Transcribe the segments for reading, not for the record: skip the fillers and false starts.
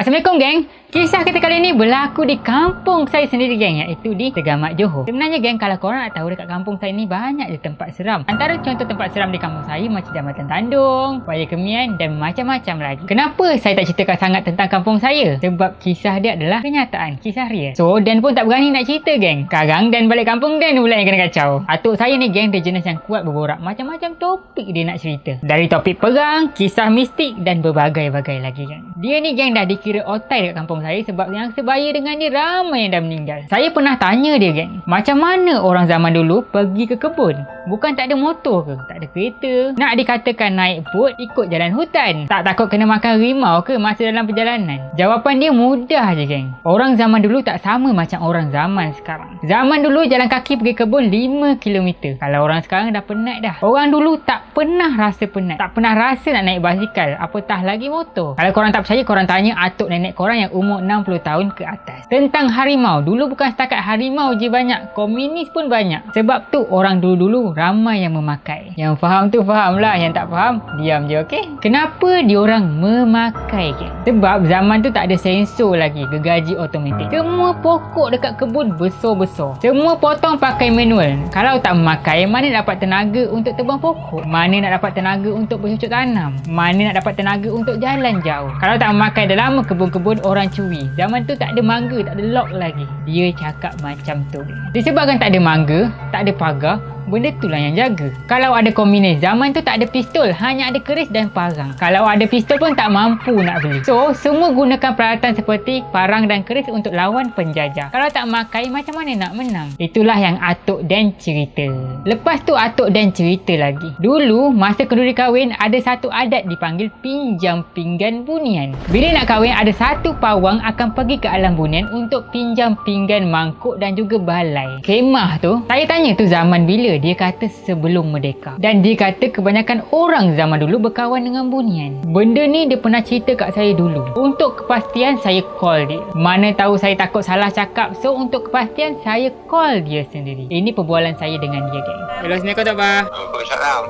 Assalamualaikum geng. Kisah kita kali ini berlaku di kampung saya sendiri geng, iaitu di Tegamak, Johor. Sebenarnya geng, kalau korang nak tahu, dekat kampung saya ni banyak je tempat seram. Antara contoh tempat seram di kampung saya macam Jambatan Tandung, Waya Kemian dan macam-macam lagi. Kenapa saya tak ceritakan sangat tentang kampung saya? Sebab kisah dia adalah kenyataan, kisah real. So Dan pun tak berani nak cerita geng. Sekarang Dan balik kampung, Dan pula yang kena kacau. Atuk saya ni geng, dia jenis yang kuat berborak. Macam-macam topik dia nak cerita. Dari topik perang, kisah mistik dan berbagai-bagai lagi geng. Dia ni geng dah dikira otai dekat kampung saya sebab yang sebaya dengan dia ramai yang dah meninggal. Saya pernah tanya dia geng, macam mana orang zaman dulu pergi ke kebun? Bukan tak ada motor ke? Tak ada kereta? Nak dikatakan naik bot ikut jalan hutan? Tak takut kena makan rimau ke masa dalam perjalanan? Jawapan dia mudah je geng. Orang zaman dulu tak sama macam orang zaman sekarang. Zaman dulu jalan kaki pergi kebun 5 km. Kalau orang sekarang dah penat dah. Orang dulu tak pernah rasa penat. Tak pernah rasa nak naik basikal, apatah lagi motor. Kalau korang tak percaya, korang tanya atuk nenek korang yang umur 60 tahun ke atas. Tentang harimau, dulu bukan setakat harimau je banyak, komunis pun banyak. Sebab tu orang dulu-dulu ramai yang memakai. Yang faham tu faham lah, yang tak faham diam je, okey? Kenapa diorang memakai geng? Sebab zaman tu tak ada sensor lagi, gergaji automatik. Semua pokok dekat kebun besar-besar. Semua potong pakai manual. Kalau tak memakai, mana dapat tenaga untuk tebang pokok? Mana nak dapat tenaga untuk bercocok tanam? Mana nak dapat tenaga untuk jalan jauh? Kalau tak memakai, dah lama kebun-kebun orang curi. Zaman tu tak ada mangga, tak ada lock lagi. Dia cakap macam tu. Disebabkan tak ada mangga, tak ada pagar, benda tu lah yang jaga. Kalau ada komunis, zaman tu tak ada pistol, hanya ada keris dan parang. Kalau ada pistol pun tak mampu nak beli. So, semua gunakan peralatan seperti parang dan keris untuk lawan penjajah. Kalau tak makai, macam mana nak menang? Itulah yang Atuk Dan cerita. Lepas tu Atuk Dan cerita lagi. Dulu, masa kenduri kahwin, ada satu adat dipanggil pinjam pinggan bunian. Bila nak kahwin, ada satu pawang akan pergi ke alam bunian untuk pinjam pinggan mangkuk dan juga balai. Kemah tu, saya tanya tu zaman bila? Dia kata sebelum merdeka. Dan dia kata kebanyakan orang zaman dulu berkawan dengan bunian. Benda ni dia pernah cerita kat saya dulu. Untuk kepastian saya call dia. Mana tahu saya takut salah cakap. So untuk kepastian saya call dia sendiri. Ini perbualan saya dengan dia geng. Hello, Assalamualaikum Tok Bah. Waalaikumsalam.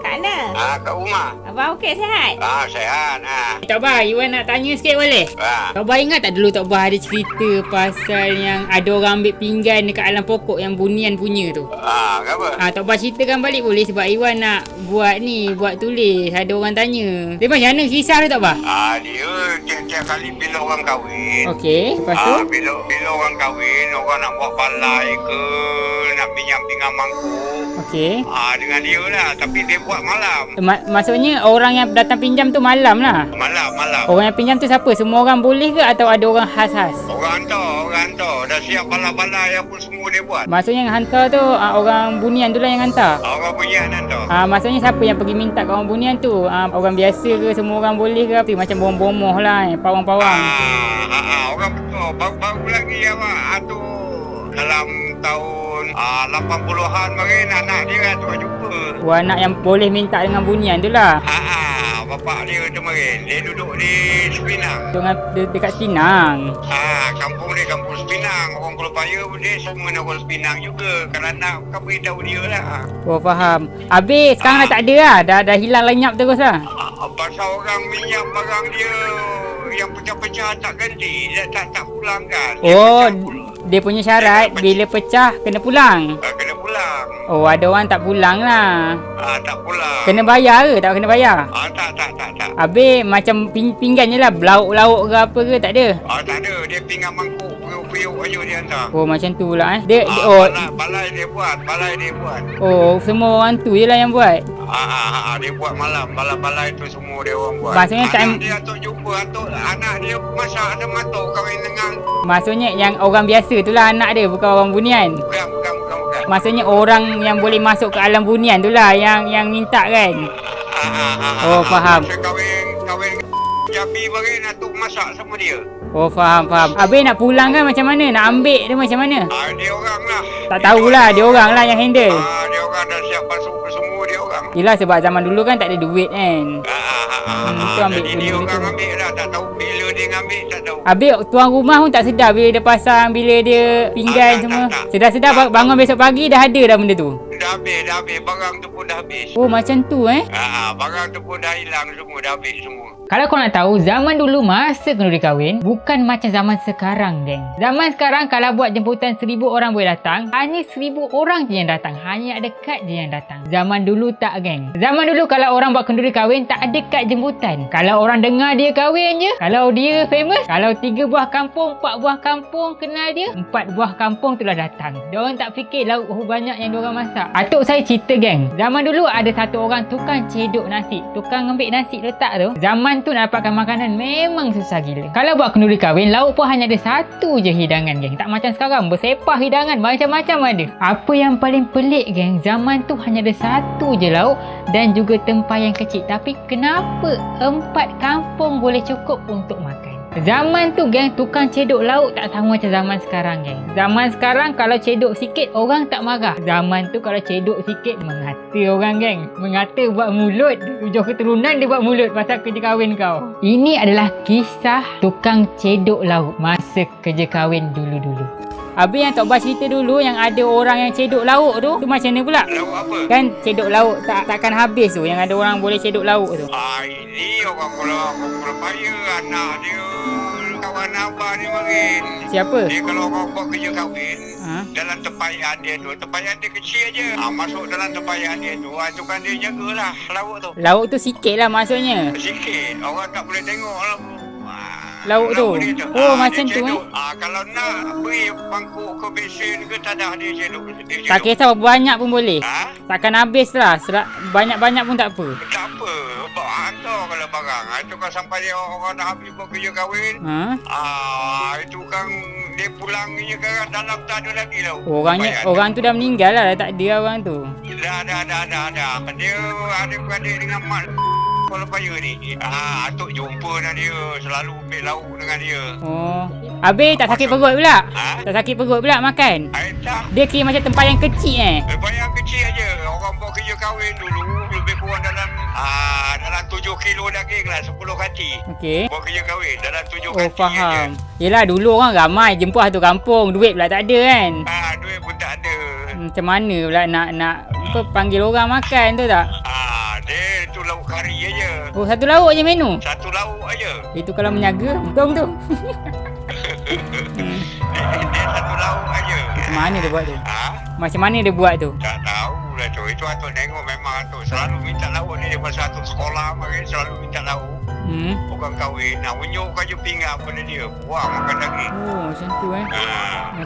Kat mana? Kat rumah. Abang okey sihat? Sehat. Tok Bah, Iwan nak tanya sikit boleh? Tok Bah ingat tak dulu Tok Bah ada cerita pasal yang ada orang ambil pinggan dekat alam pokok yang bunian punya tu? Kenapa? Tok Bah ceritakan balik boleh, sebab Iwan nak buat ni, buat tulis. Ada orang tanya. Dia macam mana kisah tu Tok Bah? Dia tiap-tiap kali bila orang kahwin. Okey, lepas tu? Bila orang kahwin, orang nak buat balai ke, nak pinjam pinggan mangkuk. Okey. Dengan dia lah. Tapi dia buat malam. Maksudnya orang yang datang pinjam tu malam lah? Malam. Orang yang pinjam tu siapa? Semua orang boleh ke atau ada orang khas-khas? Orang hantar. Dah siap balai-balai apa semua dia buat. Maksudnya yang hantar tu orang bunian tu lah yang hantar? Orang bunian hantar. Maksudnya siapa yang pergi minta kat orang bunian tu? Orang biasa ke? Semua orang boleh ke? Macam bomoh-bomoh lah, pawang-pawang. Orang betul. Baru lagi tu dalam tahun 80-an mungkin anak dia tu jumpa. Anak yang boleh minta dengan bunian tu lah. Bapak dia kemarin, dia duduk di Sepinang. Dekat Sepinang. Kampung dia kampung Sepinang. Orang Pulau Paya pun dia semua orang Sepinang juga. Kalau nak kau beritahu dia lah. Oh faham. Habis sekarang dah tak ada lah. Dah hilang lenyap terus lah. Pasal orang minyak barang dia yang pecah-pecah tak ganti. Tak pulang kan. Dia punya syarat bila pecah kena pulang. Kena pulang. Oh, ada orang tak pulang lah. Tak pulang. Kena bayar ke? Tak kena bayar? Tak. Habis macam pinggan je lah. Lauk ke apa ke? Tak ada? Tak ada. Dia pinggan mangkuk. Periuk aja dia hantar. Oh, macam tu lah Balai dia buat. Oh, semua orang tu je lah yang buat? Dia buat malam. Balai-balai tu semua dia orang buat. Maksudnya anak dia Atuk jumpa. Anak dia masak ada matok kahwin dengan. Maksudnya yang orang biasa tu lah anak dia, bukan orang bunian? Bukan. Maksudnya orang yang boleh masuk ke alam bunian tu lah yang minta kan? Oh, faham. Masa kahwin Jambi bagi Atuk masak sama dia. Oh, faham. Habis nak pulang kan macam mana? Nak ambil dia macam mana? Dia orang lah. Tak tahulah, dia orang lah yang handle. Dia orang dah siap basuh semua dia orang. Yelah, sebab zaman dulu kan tak ada duit kan. Tu ambil jadi dia orang ambil lah. Tak tahu bila dia ngambil, tak tahu. Habis tuan rumah pun tak sedar bila dia pasang, bila dia pinggan semua. Sedar-sedar bangun besok pagi dah ada dah benda tu. dah habis. Barang tu pun dah habis. Oh, macam tu Barang tu pun dah hilang semua, dah habis semua. Kalau kau nak tahu, zaman dulu masa kenduri kahwin bukan macam zaman sekarang, geng. Zaman sekarang kalau buat jemputan 1000 orang boleh datang, hanya 1000 orang je yang datang. Hanya ada kad je yang datang. Zaman dulu tak, geng. Zaman dulu kalau orang buat kenduri kahwin tak ada kad jemputan. Kalau orang dengar dia kahwin je, kalau dia famous, kalau 3 buah kampung, 4 buah kampung kenal dia, 4 buah kampung tu dah datang. Diorang tak fikir lauk banyak yang diorang masak. Atuk saya cerita, geng. Zaman dulu ada satu orang tukang cedok nasi. Tukang ambil nasi letak tu. Zaman tu nak dapatkan makanan memang susah gila. Kalau buat kenduri kahwin, lauk pun hanya ada satu je hidangan, geng. Tak macam sekarang, bersepah hidangan, macam-macam ada. Apa yang paling pelik, geng, zaman tu hanya ada satu je lauk dan juga tempayan kecil. Tapi kenapa 4 kampung boleh cukup untuk makan? Zaman tu, geng, tukang cedok lauk tak sama macam zaman sekarang, geng. Zaman sekarang kalau cedok sikit orang tak marah. Zaman tu kalau cedok sikit mengata orang, geng. Mengata buat mulut. Hujung keturunan dia buat mulut pasal kerja kahwin kau. Ini adalah kisah tukang cedok lauk masa kerja kahwin dulu-dulu. Habis yang Tok Bas cerita dulu yang ada orang yang cedok lauk tu macam mana pula? Lauk apa? Kan cedok lauk takkan habis tu, yang ada orang boleh cedok lauk tu. Ini orang kalau paya anak dia, kawan abah ni makin. Siapa? Dia kalau orang buat kerja kahwin, dalam tempayan dia tu, tempayan dia kecil je. Masuk dalam tempayan dia tu, tu kan dia jagalah lauk tu. Lauk tu sikit lah maksudnya. Sikit, orang tak boleh tengok lah. Lauk tu. Oh, macam tu Kalau nak beri mangkuk ke besen ke tadah dia cedok. Tak kisah berapa banyak pun boleh. Takkan habis lah. Banyak-banyak pun tak apa. Tak apa. Hantar kalau barang. Itu kan sampai dia orang dah habis buat kerja kahwin. Itu kan dia pulang je kan dalam tak ada lagi tau. Orang tu dah meninggal lah. Tak ada orang tu. Dah. Dia adik-beradik dengan mak kalau paya ni. Atuk jumpa dengan dia. Selalu ambil lauk dengan dia. Oh. Habis tak sakit perut pula? Tak sakit perut pula makan? Tak. Dia kira macam tempayan kecil Tempayan kecil aja. Orang buat kerja kahwin dulu lebih kurang dalam 7 kilo daging lah, 10 kati. Okey. Buat kerja kahwin dalam 7 Oh, kati faham. aja. Yelah, dulu orang ramai jemput satu kampung. Duit pula tak ada kan? Duit pun tak ada. Macam mana pula nak panggil orang makan tu tak? Dia tu lauk kari aja. Oh, satu lauk je menu? Satu lauk aja. Itu kalau menyaga, untung tu. Dia satu lauk aja. Macam mana dia buat tu? Macam mana dia buat tu? Tak tahu lah tu. Itu atuk tengok memang atuk selalu minta lauk ni. Daripada atuk sekolah mungkin selalu minta lauk. Orang kahwin. Unyuk je pinggan pada dia. Buang makan daging. Oh, macam tu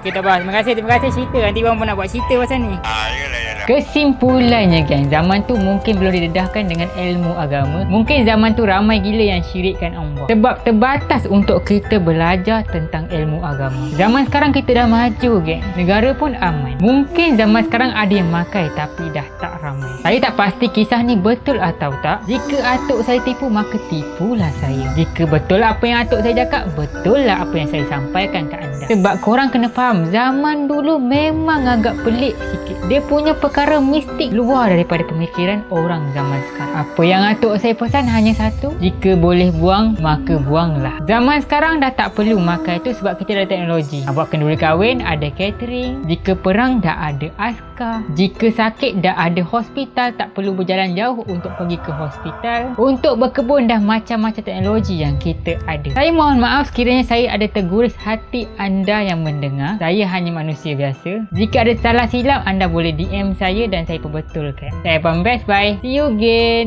Okey, tak apa. Terima kasih cerita. Nanti bang pun nak buat cerita pasal ni. Yalah. Kesimpulannya, geng, zaman tu mungkin belum didedahkan dengan ilmu agama. Mungkin zaman tu ramai gila yang syirikkan Allah. Sebab terbatas untuk kita belajar tentang ilmu agama. Zaman sekarang kita dah maju, geng. Negara pun aman. Mungkin zaman sekarang ada yang makai tapi dah tak ramai. Saya tak pasti kisah ni betul atau tak. Jika atuk saya tipu, maka tipulah saya. Jika betul apa yang atuk saya cakap, betul lah apa yang saya sampaikan ke anda. Sebab korang kena faham, zaman dulu memang agak pelik sikit. Dia punya perkara mistik luar daripada pemikiran orang zaman sekarang. Apa yang atuk saya pesan hanya satu, jika boleh buang, maka buanglah. Zaman sekarang dah tak perlu makan itu sebab kita ada teknologi. Buat kenduri kahwin, ada catering. Jika perang, dah ada askar. Jika sakit, dah ada hospital. Tak perlu berjalan jauh untuk pergi ke hospital. Untuk berkebun, dah macam-macam teknologi yang kita ada. Saya mohon maaf sekiranya saya ada terguris hati anda yang mendengar. Saya hanya manusia biasa. Jika ada salah silap, anda boleh DM saya dan saya perbetulkan. Saya Abang Best. Bye. See you again.